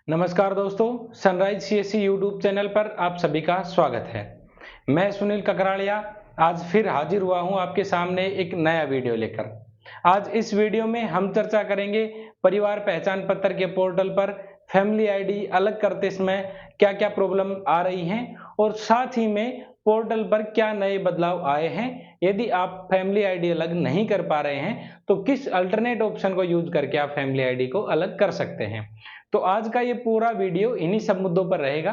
नमस्कार दोस्तों, sunrise CSC YouTube channel पर आप सभी का स्वागत है। मैं सुनील ककराड़िया आज फिर हाजिर हुआ हूं आपके सामने एक नया वीडियो लेकर। आज इस वीडियो में हम चर्चा करेंगे परिवार पहचान पत्र के पोर्टल पर फैमिली आईडी अलग करते समय क्या क्या प्रॉब्लम आ रही हैं और साथ ही में पोर्टल पर क्या नए बदलाव आए हैं। यदि आप फैमिली आईडी अलग नहीं कर पा रहे हैं तो किस अल्टरनेट ऑप्शन को यूज करके आप फैमिली आईडी को अलग कर सकते हैं। तो आज का ये पूरा वीडियो इन्हीं सब मुद्दों पर रहेगा।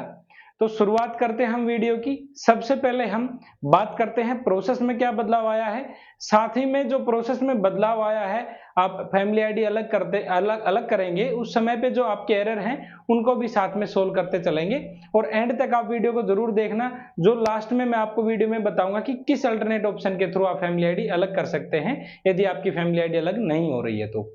तो शुरुआत करते हैं हम वीडियो की। सबसे पहले हम बात करते हैं प्रोसेस में क्या बदलाव आया है। साथ ही में जो प्रोसेस में बदलाव आया है, आप फैमिली आईडी अलग करेंगे उस समय पे जो आपके एरर हैं उनको भी साथ में सोल्व करते चलेंगे। और एंड तक आप वीडियो को जरूर देखना, जो लास्ट में मैं आपको वीडियो में बताऊंगा कि किस अल्टरनेट ऑप्शन के थ्रू आप फैमिली आईडी अलग कर सकते हैं यदि आपकी फैमिली आईडी अलग नहीं हो रही है तो।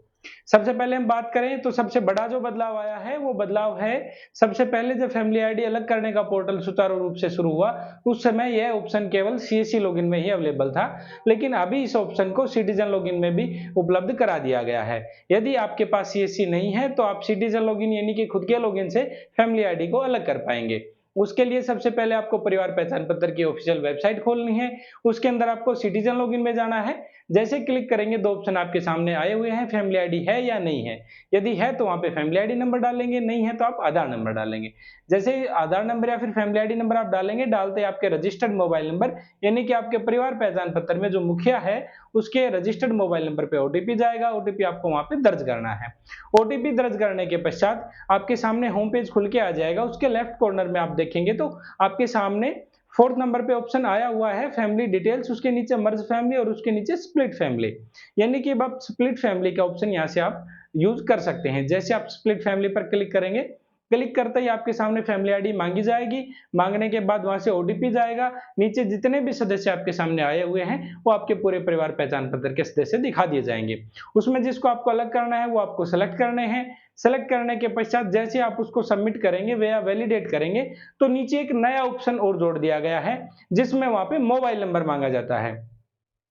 सबसे पहले हम बात करें तो सबसे बड़ा जो बदलाव आया है वो बदलाव है, सबसे पहले जब फैमिली आईडी अलग करने का पोर्टल सुचारू रूप से शुरू हुआ उस समय यह ऑप्शन केवल सीएससी लॉगिन में ही अवेलेबल था, लेकिन अभी इस ऑप्शन को सिटीजन लॉगिन में भी उपलब्ध करा दिया गया है। यदि आपके पास सीएससी नहीं है तो आप सिटीजन लॉगिन यानी कि खुद के लॉगिन से फैमिली आईडी को अलग कर पाएंगे। उसके लिए सबसे पहले आपको परिवार पहचान पत्र की ऑफिशियल वेबसाइट खोलनी है, उसके अंदर आपको सिटीजन लॉगिन में जाना है। जैसे क्लिक करेंगे दो ऑप्शन आपके सामने आए हुए हैं, फैमिली आईडी है या नहीं है। यदि है तो वहां पे फैमिली आईडी नंबर डालेंगे, नहीं है तो आप आधार नंबर डालेंगे। जैसे ही आधार नंबर या फिर फैमिली आईडी नंबर आप डालेंगे, डालते ही आपके रजिस्टर्ड मोबाइल नंबर यानी कि आपके परिवार पहचान पत्र में जो मुखिया है उसके रजिस्टर्ड मोबाइल नंबर पे ओटीपी जाएगा। ओटीपी आपको वहां पे दर्ज करना है। ओटीपी दर्ज करने के पश्चात आपके सामने होम पेज खुल के आ जाएगा। उसके लेफ्ट कॉर्नर में आप देखेंगे तो आपके सामने फोर्थ नंबर पे ऑप्शन आया हुआ है फैमिली डिटेल्स, उसके नीचे मर्ज फैमिली और उसके नीचे स्प्लिट फैमिली, यानी कि अब आप स्प्लिट फैमिली का ऑप्शन यहां से आप यूज कर सकते हैं। जैसे आप स्प्लिट फैमिली पर क्लिक करेंगे, क्लिक करते ही आपके सामने फैमिली आईडी मांगी जाएगी। मांगने के बाद वहां से ओटीपी जाएगा। नीचे जितने भी सदस्य आपके सामने आए हुए हैं वो आपके पूरे परिवार पहचान पत्र के सदस्य दिखा दिए जाएंगे। उसमें जिसको आपको अलग करना है वो आपको सेलेक्ट करने हैं। सेलेक्ट करने के पश्चात जैसे आप उसको सबमिट करेंगे या वैलिडेट करेंगे तो नीचे एक नया ऑप्शन और जोड़ दिया गया है जिसमें वहां पे मोबाइल नंबर मांगा जाता है।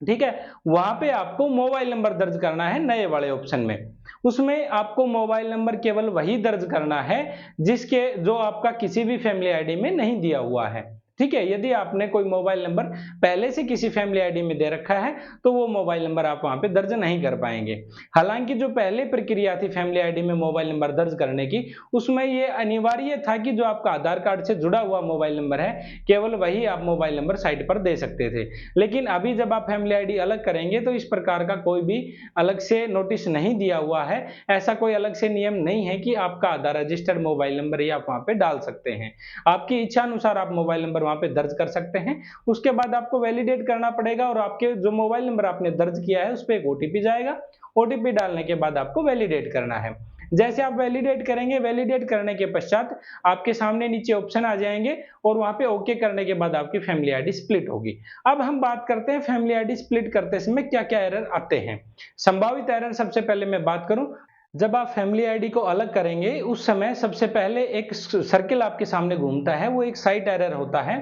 ठीक है, वहां पे आपको मोबाइल नंबर दर्ज करना है नए वाले ऑप्शन में। उसमें आपको मोबाइल नंबर केवल वही दर्ज करना है जिसके जो आपका किसी भी फैमिली आईडी में नहीं दिया हुआ है। ठीक है, यदि आपने कोई मोबाइल नंबर पहले से किसी फैमिली आईडी में दे रखा है तो वो मोबाइल नंबर आप वहां पे दर्ज नहीं कर पाएंगे। हालांकि जो पहले प्रक्रिया थी फैमिली आईडी में मोबाइल नंबर दर्ज करने की, उसमें ये अनिवार्य था कि जो आपका आधार कार्ड से जुड़ा हुआ मोबाइल नंबर है केवल वही आप मोबाइल नंबर साइट पर दे सकते थे। लेकिन अभी जब आप फैमिली आईडी अलग करेंगे तो इस प्रकार का कोई भी अलग से नोटिस नहीं दिया हुआ है, ऐसा कोई अलग से नियम नहीं है कि आपका आधार रजिस्टर्ड मोबाइल नंबर ही आप वहां पे डाल सकते हैं। आपकी इच्छा अनुसार आप मोबाइल नंबर वहां पे दर्ज कर सकते हैं। उसके बाद आपको वैलिडेट करना पड़ेगा और आपके जो मोबाइल नंबर आपने दर्ज किया है उस पर एक ओटीपी जाएगा। ओटीपी डालने के बाद आपको वैलिडेट करना है। जैसे आप वैलिडेट करेंगे, वैलिडेट करने के पश्चात आपके सामने नीचे ऑप्शन आ जाएंगे और वहां पे ओके करने के बाद आपकी फैमिली आईडी स्प्लिट होगी। अब हम बात करते हैं फैमिली आईडी स्प्लिट करते समय क्या क्या एरर आते हैं। संभावित एरर सबसे पहले मैं बात करूं, जब आप फैमिली आईडी को अलग करेंगे उस समय सबसे पहले एक सर्किल आपके सामने घूमता है, वो एक साइट एरर होता है।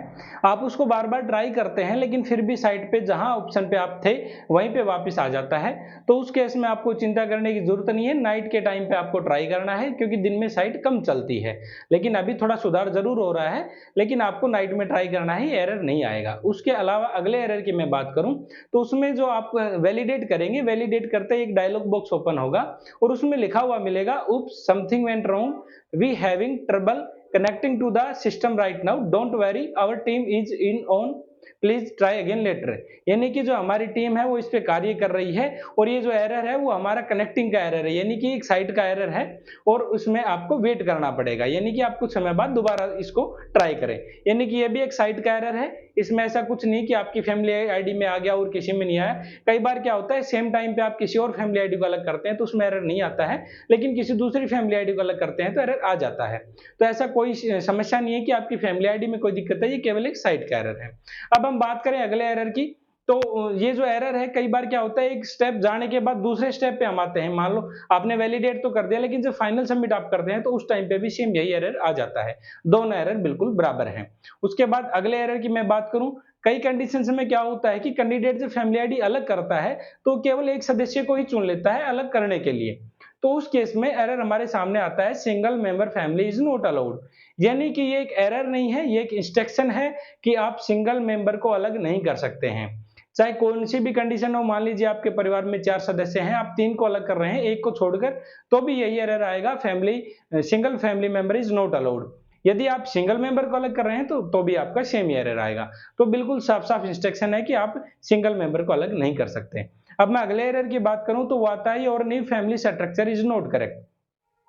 आप उसको बार बार ट्राई करते हैं लेकिन फिर भी साइट पे जहां ऑप्शन पे आप थे वहीं पे वापस आ जाता है। तो उस केस में आपको चिंता करने की जरूरत नहीं है। नाइट के टाइम पे आपको ट्राई करना है क्योंकि दिन में साइट कम चलती है। लेकिन अभी थोड़ा सुधार जरूर हो रहा है, लेकिन आपको नाइट में ट्राई करना है, एरर नहीं आएगा। उसके अलावा अगले एरर की मैं बात करूं तो उसमें जो आप वैलिडेट करेंगे, वैलिडेट करते ही एक डायलॉग बॉक्स ओपन होगा और उसमें लिखा हुआ मिलेगा oops something went wrong, we having trouble connecting to the system right now, don't worry our team is in on, please try again later. यानी कि जो हमारी टीम है वो इस पे कार्य कर रही है और ये जो एरर है वो हमारा कनेक्टिंग का एरर है, यानी कि एक साइट का एरर है और उसमें आपको वेट करना पड़ेगा, यानी कि आप कुछ समय बाद दोबारा इसको ट्राई करें। यानी कि ये भी एक साइट का एरर है, इसमें ऐसा कुछ नहीं कि आपकी फैमिली आईडी में आ गया और किसी में नहीं आया। कई बार क्या होता है सेम टाइम पे आप किसी और फैमिली आईडी को अलग करते हैं तो उसमें एरर नहीं आता है, लेकिन किसी दूसरी फैमिली आईडी को अलग करते हैं तो एरर आ जाता है। तो ऐसा कोई समस्या नहीं है कि आपकी फैमिली आईडी में कोई दिक्कत है, ये केवल एक साइट का एरर है। अब हम बात करें अगले एरर की, तो ये जो एरर है कई बार क्या होता है एक स्टेप जाने के बाद दूसरे स्टेप पे हम आते हैं। मान लो आपने वैलिडेट तो कर दिया लेकिन जब फाइनल सबमिट आप करते हैं तो उस टाइम पे भी सेम यही एरर आ जाता है। दोनों एरर बिल्कुल बराबर हैं। उसके बाद अगले एरर की मैं बात करूं, कई कंडीशंस में क्या होता है कि कैंडिडेट जब फैमिली आईडी अलग करता है तो केवल एक सदस्य को ही चुन लेता है अलग करने के लिए। तो उस केस में एरर हमारे सामने आता है single member family is not allowed. यानी कि ये एक एरर नहीं है, ये एक इंस्ट्रक्शन है कि आप सिंगल मेंबर को अलग नहीं कर सकते हैं। चाहे कौन सी भी कंडीशन हो, मान लीजिए आपके परिवार में 4 सदस्य हैं, आप 3 को अलग कर रहे हैं, 1 को छोड़कर, तो भी यही एरर आएगा, single family member is not allowed. यदि आप सिंगल मेंबर को अलग कर रहे हैं तो भी आपका सेम ही एरर आएगा। तो बिल्कुल साफ-साफ इंस्ट्रक्शन है कि आप सिंगल मेंबर को अलग नहीं कर सकते। अब मैं अगले एरर की बात करूं तो वो आता है your new family structure is not correct.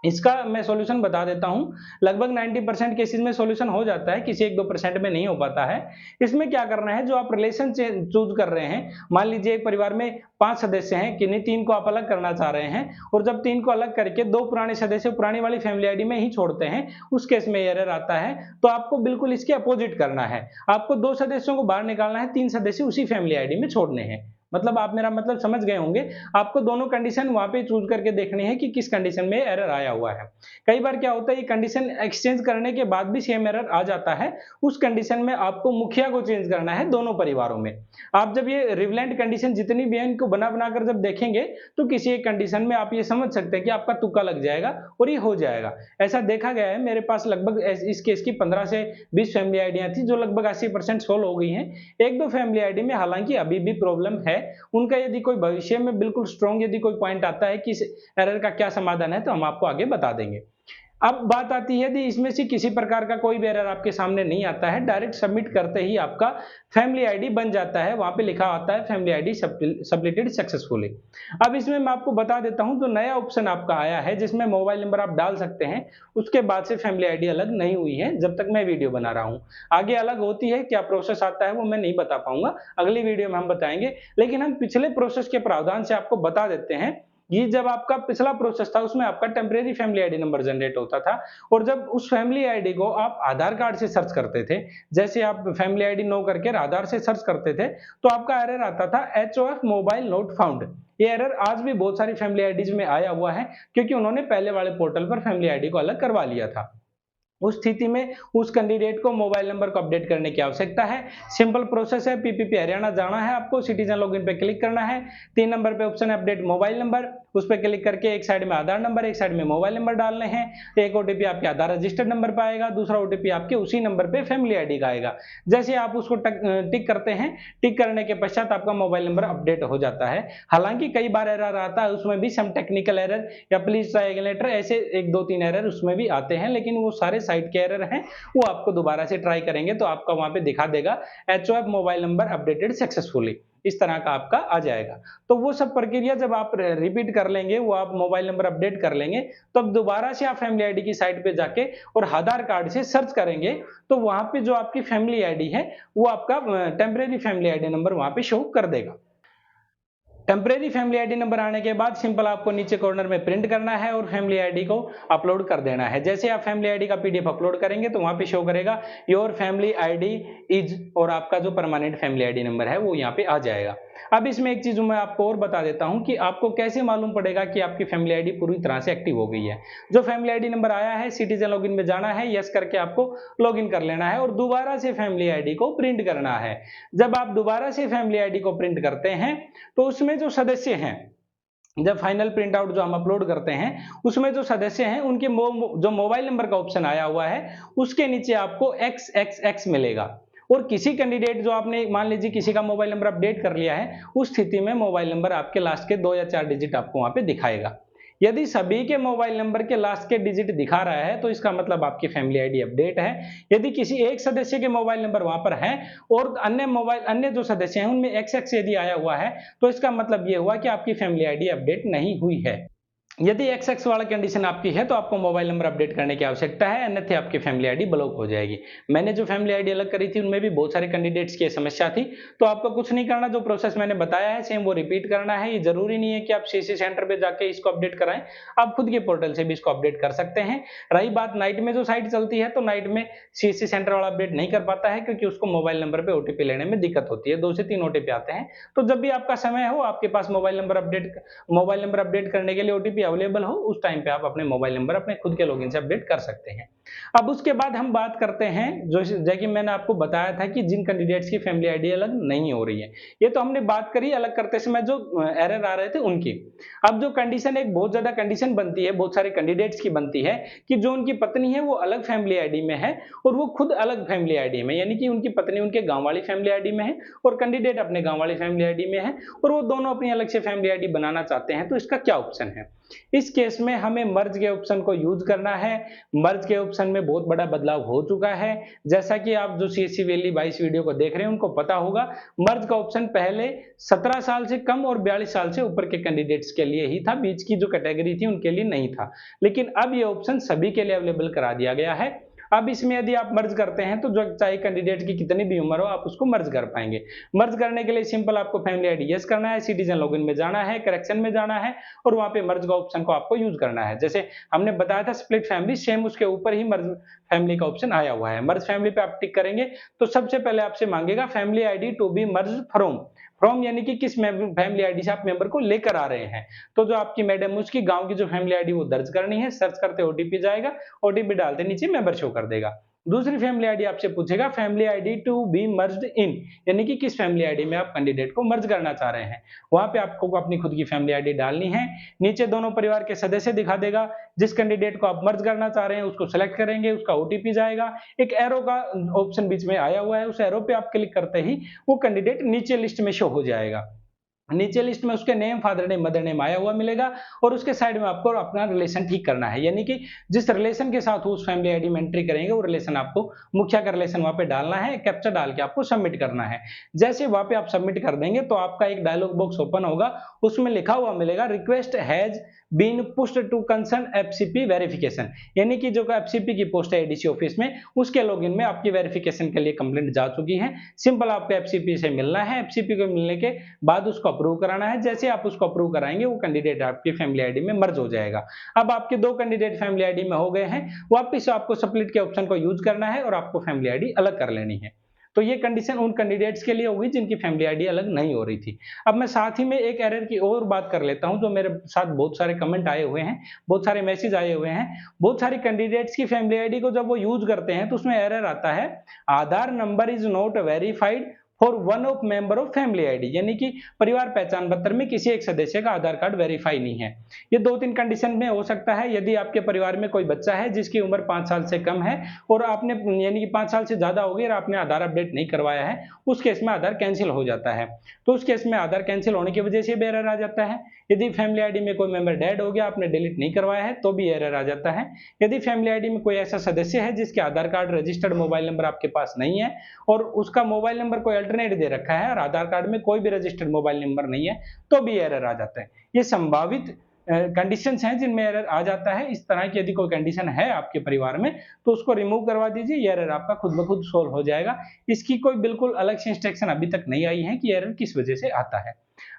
इसका मैं सॉल्यूशन बता देता हूं। लगभग 90% केसेस में सॉल्यूशन हो जाता है, किसी 1-2% में नहीं हो पाता है। इसमें क्या करना है, जो आप रिलेशन चूज कर रहे हैं, मान लीजिए एक परिवार में 5 सदस्य हैं, किन्हीं 3 को आप अलग करना चाह रहे हैं, और जब 3 को अलग करके 2 पुराने सदस्य पुरानी वाली फैमिली आईडी में ही छोड़ते हैं, उस केस में एरर आता है। तो आपको बिल्कुल इसके अपोजिट करना है। आपको 2 सदस्यों को बाहर निकालना है, 3 सदस्य उसी फैमिली आईडी में छोड़ने हैं। मतलब आप मेरा मतलब समझ गए होंगे। आपको दोनों कंडीशन वहां पे चूज करके देखनी है कि किस कंडीशन में एरर आया हुआ है। कई बार क्या होता है, ये कंडीशन एक्सचेंज करने के बाद भी सेम एरर आ जाता है। उस कंडीशन में आपको मुखिया को चेंज करना है दोनों परिवारों में। आप जब ये रिवलेंट कंडीशन जितनी भी है, इनको बना बनाकर जब देखेंगे तो किसी एक कंडीशन में आप ये समझ सकते हैं कि आपका तुक्का लग जाएगा और ये हो जाएगा। ऐसा देखा गया है, मेरे पास लगभग इस केस की 15 से 20 फैमिली आईडियां थी जो लगभग 80% सोल्व हो गई हैं। 1-2 फैमिली आईडी में हालांकि अभी भी प्रॉब्लम है। उनका यदि कोई भविष्य में बिल्कुल स्ट्रॉन्ग यदि कोई पॉइंट आता है कि इस एरर का क्या समाधान है, तो हम आपको आगे बता देंगे। अब बात आती है यदि इसमें से किसी प्रकार का कोई भी एरर आपके सामने नहीं आता है, डायरेक्ट सबमिट करते ही आपका फैमिली आईडी बन जाता है। वहां पे लिखा आता है फैमिली आईडी सबमिटेड सक्सेसफुली। अब इसमें मैं आपको बता देता हूं, जो नया ऑप्शन आपका आया है जिसमें मोबाइल नंबर आप डाल सकते हैं, उसके बाद से फैमिली आईडी अलग नहीं हुई है जब तक मैं वीडियो बना रहा हूं। आगे अलग होती है, क्या प्रोसेस आता है वो मैं नहीं बता पाऊंगा, अगली वीडियो में हम बताएंगे। लेकिन हम पिछले प्रोसेस के प्रावधान से आपको बता देते हैं। ये जब आपका पिछला प्रोसेस था उसमें आपका temporary family ID number generate होता था, और जब उस फैमिली आईडी को आप आधार कार्ड से सर्च करते थे, जैसे आप फैमिली आईडी नो करके आधार से सर्च करते थे, तो आपका एरर आता था HOF मोबाइल नोट फाउंड। ये एरर आज भी बहुत सारी फैमिली आईडीज में आया हुआ है, क्योंकि उन्होंने पहले वाले पोर्टल पर फैमिली आईडी को अलग करवा लिया था। उस स्थिति में उस कैंडिडेट को मोबाइल नंबर को अपडेट करने की आवश्यकता है। सिंपल प्रोसेस है, पीपीपी हरियाणा जाना है आपको, सिटीजन लॉगिन पे क्लिक करना है, 3 नंबर पे ऑप्शन है अपडेट मोबाइल नंबर, उस पर क्लिक करके एक साइड में आधार नंबर, एक साइड में मोबाइल नंबर डालने हैं। एक ओटीपी आपके आधार रजिस्टर्ड नंबर पर आएगा, दूसरा ओटीपी आपके उसी नंबर पे फैमिली आईडी का आएगा। जैसे आप उसको टिक करते हैं, टिक करने के पश्चात आपका मोबाइल नंबर अपडेट हो जाता है। हालांकि कई बार एरर आता है, उसमें भी सम टेक्निकल एरर या प्लीज ट्राई अगेन लेटर, ऐसे 1-2-3 एरर उसमें भी आते हैं, लेकिन वो सारे साइट के एरर हैं, वो आपको दोबारा से ट्राई करेंगे तो आपका वहां पे दिखा देगा HOF mobile number updated successfully, इस तरह का आपका आ जाएगा। तो वो सब प्रक्रिया जब आप रिपीट कर लेंगे, वो आप मोबाइल नंबर अपडेट कर लेंगे, तब दोबारा से आप फैमिली आईडी की साइट पे जाके और आधार कार्ड से सर्च करेंगे, तो वहां पे जो आपकी फैमिली आईडी है वो आपका टेम्परेरी फैमिली आईडी नंबर वहां पे शो कर देगा। टेम्परेरी फैमिली आईडी नंबर आने के बाद सिंपल आपको नीचे कॉर्नर में प्रिंट करना है और फैमिली आईडी को अपलोड कर देना है। जैसे आप फैमिली आईडी का पीडीएफ अपलोड करेंगे तो वहां पे शो करेगा योर फैमिली आईडी इज, और आपका जो परमानेंट फैमिली आईडी नंबर है वो यहाँ पे आ जाएगा। अब इसमें एक चीज मैं आपको और बता देता हूं कि आपको कैसे मालूम पड़ेगा कि आपकी फैमिली आईडी पूरी तरह से एक्टिव हो गई है। जो फैमिली आईडी नंबर आया है, सिटीजन लॉगिन में जाना है, यस करके आपको लॉगिन कर लेना है और दोबारा से फैमिली आईडी को प्रिंट करना है। जब आप दोबारा से फैमिली आईडी को प्रिंट करते हैं तो उसमें जो सदस्य हैं, जब फाइनल प्रिंट आउट जो हम अपलोड करते हैं उसमें जो सदस्य हैं उनके जो मोबाइल नंबर का ऑप्शन आया हुआ है उसके नीचे आपको XXX मिलेगा। और किसी कैंडिडेट जो आपने मान लीजिए किसी का मोबाइल नंबर अपडेट कर लिया है, उस स्थिति में मोबाइल नंबर आपके लास्ट के 2 या 4 डिजिट आपको वहां पे दिखाएगा। यदि सभी के मोबाइल नंबर के लास्ट के डिजिट दिखा रहा है तो इसका मतलब आपकी फैमिली आईडी अपडेट है। यदि किसी एक सदस्य के मोबाइल नंबर वहां पर है और अन्य जो सदस्य हैं उनमें XX यदि आया हुआ है, तो इसका मतलब ये हुआ कि आपकी फैमिली आईडी अपडेट नहीं हुई है। यदि XX वाला कंडीशन आपकी है तो आपको मोबाइल नंबर अपडेट करने की आवश्यकता है, अन्यथा आपकी फैमिली आईडी ब्लॉक हो जाएगी। मैंने जो फैमिली आईडी अलग करी थी उनमें भी बहुत सारे कैंडिडेट्स की समस्या थी, तो आपको कुछ नहीं करना, जो प्रोसेस मैंने बताया है सेम वो रिपीट करना है। ये जरूरी नहीं है कि आप CC सेंटर पे जाके इसको अपडेट कराएं, आप खुद के पोर्टल से भी इसको अपडेट कर सकते हैं। रही बात नाइट में जो साइट चलती है, तो नाइट में CC सेंटर वाला अपडेट नहीं कर पाता है क्योंकि उसको मोबाइल नंबर पे OTP लेने में दिक्कत होती है, 2 से 3 OTP आते हैं। तो जब भी आपका समय हो, आपके पास मोबाइल नंबर अपडेट करने के लिए OTP अवेलेबल हो, उस टाइम पे आप अपने मोबाइल नंबर अपने खुद के लॉगिन से अपडेट कर सकते हैं। अब उसके बाद हम बात करते हैं जो जैसे कि मैंने आपको बताया था कि जिन कैंडिडेट्स की फैमिली आईडी अलग नहीं हो रही है, ये तो हमने बात करी अलग करते समय जो एरर आ रहे थे उनकी। अब जो कंडीशन एक बहुत ज्यादा कंडीशन बनती है, बहुत सारे कैंडिडेट्स की बनती है कि जो उनकी पत्नी है वो अलग फैमिली आईडी में है और वो खुद अलग फैमिली आईडी में, यानी कि उनकी पत्नी उनके गांव वाली फैमिली आईडी में है और कैंडिडेट अपने गांव वाली फैमिली आईडी में है और वो दोनों अपनी अलग से फैमिली आईडी बनाना चाहते हैं। तो इसका क्या ऑप्शन है? इस केस में हमें मर्ज के ऑप्शन को यूज करना है। मर्ज के ऑप्शन में बहुत बड़ा बदलाव हो चुका है, जैसा कि आप जो सीएससी वैली 22 वीडियो को देख रहे हैं उनको पता होगा। मर्ज का ऑप्शन पहले 17 साल से कम और 42 साल से ऊपर के कैंडिडेट्स के लिए ही था, बीच की जो कैटेगरी थी उनके लिए नहीं था, लेकिन अब ये ऑप्शन सभी के लिए अवेलेबल करा दिया गया है। अब इसमें यदि आप मर्ज करते हैं तो जो चाहे कैंडिडेट की कितनी भी उम्र हो आप उसको मर्ज कर पाएंगे। मर्ज करने के लिए सिंपल आपको फैमिली आईडी यस करना है, सिटीजन लॉगिन में जाना है, करेक्शन में जाना है और वहां पे मर्ज का ऑप्शन को आपको यूज करना है। जैसे हमने बताया था स्प्लिट फैमिली, सेम उसके ऊपर ही मर्ज फैमिली का ऑप्शन आया हुआ है। मर्ज फैमिली पे आप टिक करेंगे तो सबसे पहले आपसे मांगेगा family ID to be merge from. From यानी कि किस फैमिली आईडी से आप मेंबर को लेकर आ रहे हैं। तो जो आपकी मैडम उसकी गांव की जो फैमिली आईडी वो दर्ज करनी है, सर्च करते ओटीपी जाएगा, ओटीपी डालते नीचे मेंबर शो कर देगा। दूसरी फैमिली आईडी आपसे पूछेगा family ID to be merged in, यानी कि किस फैमिली आईडी में आप कैंडिडेट को मर्ज करना चाह रहे हैं। वहां पे आपको अपनी खुद की फैमिली आईडी डालनी है। नीचे दोनों परिवार के सदस्य दिखा देगा, जिस कैंडिडेट को आप मर्ज करना चाह रहे हैं उसको सेलेक्ट करेंगे, उसका ओटीपी जाएगा, एक एरो का ऑप्शन बीच में आया हुआ है, उस एरो पे आप क्लिक करते ही वो कैंडिडेट नीचे लिस्ट में शो हो जाएगा। नीचे लिस्ट में उसके name, father name, mother name आया हुआ मिलेगा और उसके साइड में आपको अपना रिलेशन ठीक करना है, यानी कि जिस रिलेशन के साथ उस फैमिली आईडी में एंट्री करेंगे वो रिलेशन आपको मुखिया का रिलेशन वहां पे डालना है, कैप्चा डाल के आपको सबमिट करना है। जैसे वहां पे आप सबमिट कर देंगे तो आपका एक डायलॉग बॉक्स ओपन होगा, उसमें लिखा हुआ मिलेगा request has been pushed to concern FCP verification, यानी कि जो एफसीपी की पोस्ट है एडीसी ऑफिस में उसके लॉगिन में आपकी वेरिफिकेशन के लिए कंप्लेंट जा चुकी है। सिंपल आपको एफसीपी से मिलना है, एफसीपी को मिलने के बाद उसको अप्रूव कराना है। जैसे आप उसको अप्रूव कराएंगे वो कैंडिडेट आपकी फैमिली आईडी में मर्ज हो जाएगा। अब आपके दो कैंडिडेट फैमिली आईडी में हो गए हैं, वापिस आपको स्प्लिट के ऑप्शन को यूज करना है और आपको फैमिली आईडी अलग कर लेनी है। तो ये कंडीशन उन कैंडिडेट्स के लिए होगी जिनकी फैमिली आईडी अलग नहीं हो रही थी। अब मैं साथ ही में एक एरर की और बात कर लेता हूं, जो मेरे साथ बहुत सारे कमेंट आए हुए हैं, बहुत सारे मैसेज आए हुए हैं। बहुत सारे कैंडिडेट्स की फैमिली आईडी को जब वो यूज करते हैं तो उसमें एरर आता है Aadhaar number is not verified for one of member of family ID, यानी कि परिवार पहचान पत्र में किसी एक सदस्य का आधार कार्ड वेरीफाई नहीं है। ये दो तीन कंडीशन में हो सकता है। यदि आपके परिवार में कोई बच्चा है जिसकी उम्र 5 साल से कम है और आपने यानी कि 5 साल से ज्यादा हो गई और आपने आधार अपडेट नहीं करवाया है, उस केस में आधार कैंसिल हो जाता है। तो उस केस में आधार कैंसिल होने की वजह से भी एरर आ जाता है। यदि फैमिली आईडी में कोई मेंबर डेड हो गया, आपने डिलीट नहीं करवाया है, तो भी एरर आ जाता है। यदि फैमिली आईडी में कोई ऐसा सदस्य है जिसके आधार कार्ड रजिस्टर्ड मोबाइल नंबर आपके पास नहीं है और उसका मोबाइल नंबर कोई अल्टरनेट दे रखा है और आधार कार्ड में कोई भी रजिस्टर्ड मोबाइल नंबर नहीं है, तो भी एरर आ जाता है। ये संभावित कंडीशंस हैं जिनमें एरर आ जाता है। इस तरह की यदि कोई कंडीशन है आपके परिवार में तो उसको रिमूव करवा दीजिए, ये एरर आपका खुद ब खुद सोल्व हो जाएगा। इसकी कोई बिल्कुल अलग से इंस्ट्रक्शन अभी तक नहीं आई है कि एरर किस वजह से आता है।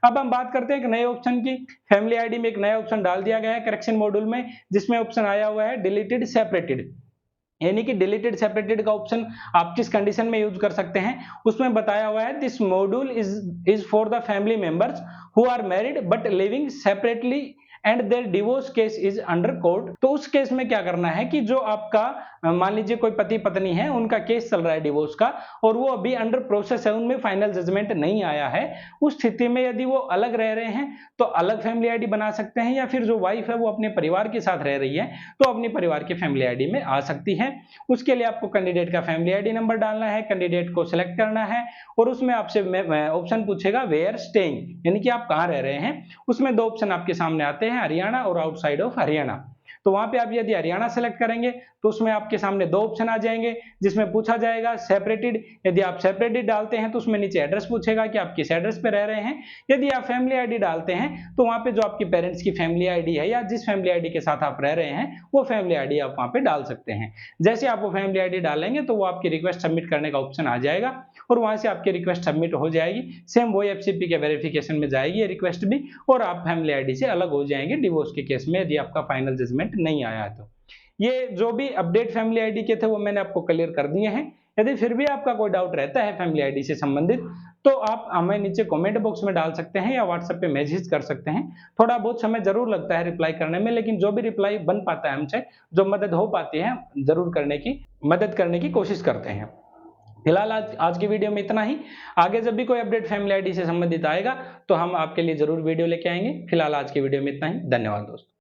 अब हम बात करते हैं एक नए ऑप्शन की। फैमिली आईडी में एक नया ऑप्शन डाल दिया गया है करेक्शन मॉड्यूल में, जिसमें ऑप्शन आया हुआ है डिलीटेड सेपरेटेड, यानी कि डिलीटेड सेपरेटेड का ऑप्शन आप किस कंडीशन में यूज कर सकते हैं। उसमें बताया हुआ है this module is for the family members who are married but living separately and their divorce case is under court. तो उस केस में क्या करना है कि जो आपका मान लीजिए कोई पति पत्नी है, उनका केस चल रहा है डिवोर्स का और वो अभी अंडर प्रोसेस है, उनमें फाइनल जजमेंट नहीं आया है, उस स्थिति में यदि वो अलग रह रहे हैं तो अलग फैमिली आईडी बना सकते हैं, या फिर जो वाइफ है वो अपने परिवार के साथ रह रही है तो अपने परिवार की फैमिली आईडी में आ सकती है। उसके लिए आपको कैंडिडेट का फैमिली आईडी नंबर डालना है, कैंडिडेट को सिलेक्ट करना है और उसमें आपसे ऑप्शन पूछेगा वेयर स्टेइंग, यानी कि आप कहाँ रह रहे हैं। उसमें दो ऑप्शन आपके सामने आते हैं, हरियाणा और आउटसाइड ऑफ हरियाणा। तो वहां पे आप यदि हरियाणा सेलेक्ट करेंगे तो उसमें आपके सामने दो ऑप्शन आ जाएंगे, जिसमें पूछा जाएगा सेपरेटेड। यदि आप सेपरेटेड डालते हैं तो उसमें नीचे एड्रेस पूछेगा कि आप किस एड्रेस पे रह रहे हैं। यदि आप फैमिली आईडी डालते हैं तो वहां पे जो आपकी पेरेंट्स की फैमिली आईडी है या जिस फैमिली आईडी के साथ आप रह रहे हैं वो फैमिली आईडी आप वहां पे डाल सकते हैं। जैसे आप वो फैमिली आईडी डालेंगे तो वो आपकी रिक्वेस्ट सबमिट करने का ऑप्शन आ जाएगा और वहां से आपकी रिक्वेस्ट सबमिट हो जाएगी। सेम वही एफसीपी के वेरिफिकेशन में जाएगी ये रिक्वेस्ट भी, और आप फैमिली आईडी से अलग हो जाएंगे डिवोर्स के केस में यदि आपका फाइनल जजमेंट नहीं आया तो। ये जो भी अपडेट फैमिली आईडी के थे वो मैंने आपको क्लियर कर दिए हैं। यदि फिर भी आपका कोई डाउट रहता है फैमिली आईडी से संबंधित, तो आप हमें नीचे कमेंट बॉक्स में डाल सकते हैं या व्हाट्सएप पे मैसेज कर सकते हैं। थोड़ा बहुत समय जरूर लगता है रिप्लाई करने में, लेकिन जो भी रिप्लाई बन पाता है हमसे, जो मदद हो पाती है, जरूर मदद करने की कोशिश करते हैं। फिलहाल आज की वीडियो में इतना ही। आगे जब भी कोई अपडेट फैमिली आईडी से संबंधित आएगा तो हम आपके लिए जरूर वीडियो लेके आएंगे। फिलहाल आज की वीडियो में इतना ही। धन्यवाद दोस्तों।